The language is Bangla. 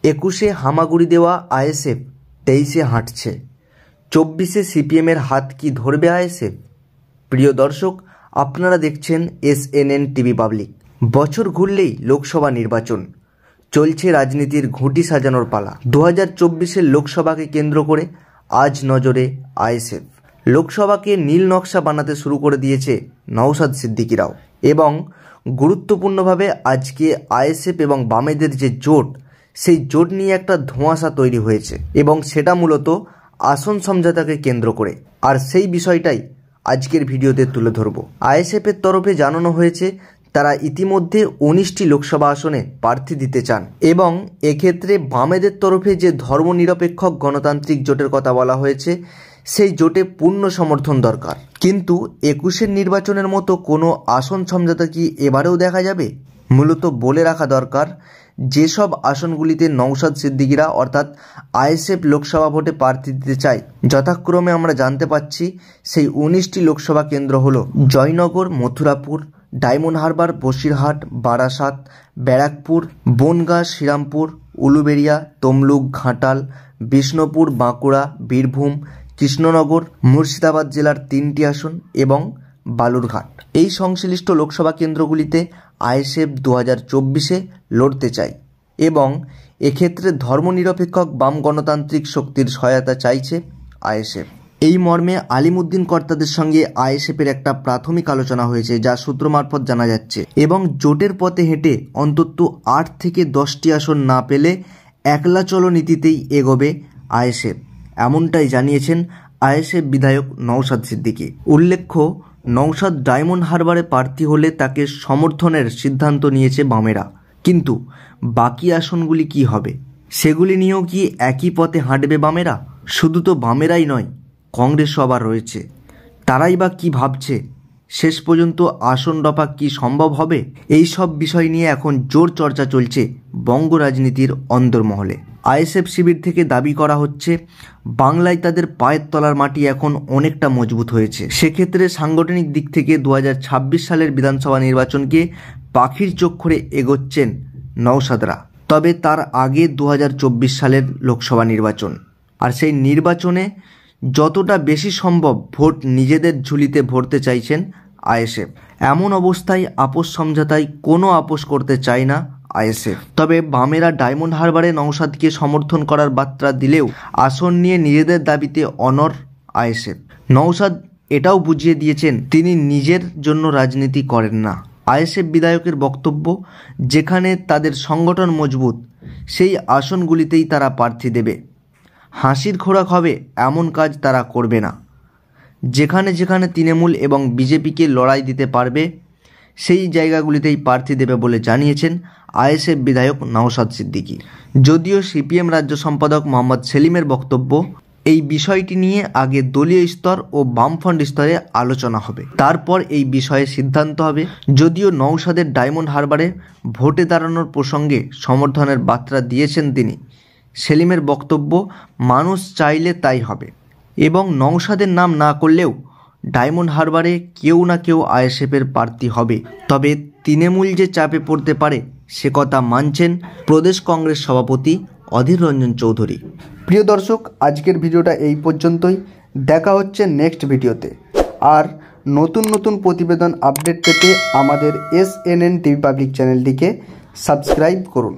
21-এ হামাগুড়ি দেওয়া আইএসএফ 23-এ হাঁটছে। 24-এ সিপিএমের হাত কি ধরবে আইএসএফ? প্রিয় দর্শক, আপনারা দেখছেন SNN টিভি পাবলিক। বছর ঘুরলেই লোকসভা নির্বাচন, চলছে রাজনীতির ঘুঁটি সাজানোর পালা। 2024-এর লোকসভাকে কেন্দ্র করে আজ নজরে আইএসএফ। লোকসভাকে নীল নকশা বানাতে শুরু করে দিয়েছে নওশাদ সিদ্দিকীরাও, এবং গুরুত্বপূর্ণভাবে আজকে আইএসএফ এবং বামেদের যে জোট, সেই জোট নিয়ে একটা ধোঁয়াশা তৈরি হয়েছে, এবং সেটা মূলত আসন সমঝোতাকে কেন্দ্র করে। আর সেই বিষয়টাই আজকের ভিডিওতে তুলে ধরব। আইএসএফের তরফে জানানো হয়েছে তারা ইতিমধ্যে 19টি লোকসভা আসনে প্রার্থী দিতে চান, এবং এক্ষেত্রে বামেদের তরফে যে ধর্মনিরপেক্ষ গণতান্ত্রিক জোটের কথা বলা হয়েছে, সেই জোটে পূর্ণ সমর্থন দরকার। কিন্তু 21-এর নির্বাচনের মতো কোনো আসন সমঝোতা কি এবারেও দেখা যাবে? মূলত বলে রাখা দরকার, যেসব আসনগুলিতে নওশাদ সিদ্দিকীরা অর্থাৎ আইএসএফ লোকসভা ভোটে প্রার্থী দিতে চায়, যথাক্রমে আমরা জানতে পাচ্ছি সেই 19টি লোকসভা কেন্দ্র হলো জয়নগর, মথুরাপুর, ডায়মন্ড হারবার, বসিরহাট, বারাসাত, ব্যারাকপুর, বনগাঁ, শ্রীরামপুর, উলুবেড়িয়া, তমলুক, ঘাটাল, বিষ্ণুপুর, বাঁকুড়া, বীরভূম, কৃষ্ণনগর, মুর্শিদাবাদ জেলার 3টি আসন এবং বালুরঘাট। এই সংশ্লিষ্ট লোকসভা কেন্দ্রগুলিতে আইএসএফ 2024-এ লড়তে চায়, এবং এক্ষেত্রে ধর্মনিরপেক্ষ বাম গণতান্ত্রিক শক্তির সহায়তা চাইছে আইএসএফ। এই মর্মে আলিমুদ্দিন কর্তাদের সঙ্গে আইএসএফের একটা প্রাথমিক আলোচনা হয়েছে, যা সূত্র মারফত জানা যাচ্ছে, এবং জোটের পথে হেঁটে অন্তত 8 থেকে 10টি আসন না পেলে একলা চলো নীতিতেই এগোবে আইএসএফ, এমনটাই জানিয়েছেন আইএসএফ বিধায়ক নওশাদ সিদ্দিকী। উল্লেখ্য, নওশাদ ডায়মন্ড হারবারে প্রার্থী হলে তাকে সমর্থনের সিদ্ধান্ত নিয়েছে বামেরা, কিন্তু বাকি আসনগুলি কি হবে? সেগুলি নিয়েও কি একই পথে হাঁটবে বামেরা? শুধু তো বামেরাই নয়, কংগ্রেস আবার রয়েছে। তারাই বা কি ভাবছে? শেষ পর্যন্ত আসন দফা কি সম্ভব হবে? এই সব বিষয় নিয়ে এখন জোর চর্চা চলছে বঙ্গ রাজনীতির অন্দরমহলে। আইএসএফ শিবির থেকে দাবি করা হচ্ছে, বাংলায় তাদের পায়ের তলার মাটি এখন অনেকটা মজবুত হয়েছে। সেক্ষেত্রে সাংগঠনিক দিক থেকে 2026 সালের বিধানসভা নির্বাচনকে পাখির চোখ করে এগোচ্ছেন নওশাদরা। তবে তার আগে 2024 সালের লোকসভা নির্বাচন, আর সেই নির্বাচনে যতটা বেশি সম্ভব ভোট নিজেদের ঝুলিতে ভরতে চাইছেন আইএসএফ। এমন অবস্থায় আপোষ সমঝোতায় কোনো আপোষ করতে চায় না আইএসএফ। তবে বামেরা ডায়মন্ড হারবারে নওশাদকে সমর্থন করার বার্তা দিলেও আসন নিয়ে নিজেদের দাবিতে অনড় আইএসএফ। নওশাদ এটাও বুঝিয়ে দিয়েছেন তিনি নিজের জন্য রাজনীতি করেন না। আইএসএফ বিধায়কের বক্তব্য, যেখানে তাদের সংগঠন মজবুত সেই আসনগুলিতেই তারা প্রার্থী দেবে। হাসির খোরাক হবে এমন কাজ তারা করবে না। যেখানে যেখানে তৃণমূল এবং বিজেপিকে লড়াই দিতে পারবে সেই জায়গাগুলিতেই প্রার্থী দেবে বলে জানিয়েছেন আইএসএফ বিধায়ক নওশাদ সিদ্দিকী। যদিও সিপিএম রাজ্য সম্পাদক মোহাম্মদ সেলিমের বক্তব্য, এই বিষয়টি নিয়ে আগে দলীয় স্তর ও বামফ্রন্ট স্তরে আলোচনা হবে, তারপর এই বিষয়ে সিদ্ধান্ত হবে। যদিও নওশাদের ডায়মন্ড হারবারে ভোটে দাঁড়ানোর প্রসঙ্গে সমর্থনের বার্তা দিয়েছেন তিনি, সেলিমের বক্তব্য, মানুষ চাইলে তাই হবে, এবং নওশাদের নাম না করলেও ডায়মন্ড হারবারে কেউ না কেউ আইএসএফের প্রার্থী হবে। তবে তৃণমূল যে চাপে পড়তে পারে সে কথা মানছেন প্রদেশ কংগ্রেস সভাপতি অধীর রঞ্জন চৌধুরী। প্রিয় দর্শক, আজকের ভিডিওটা এই পর্যন্তই। দেখা হচ্ছে নেক্সট ভিডিওতে। আর নতুন নতুন প্রতিবেদন আপডেট পেতে আমাদের SNN টিভি পাবলিক চ্যানেলটিকে সাবস্ক্রাইব করুন।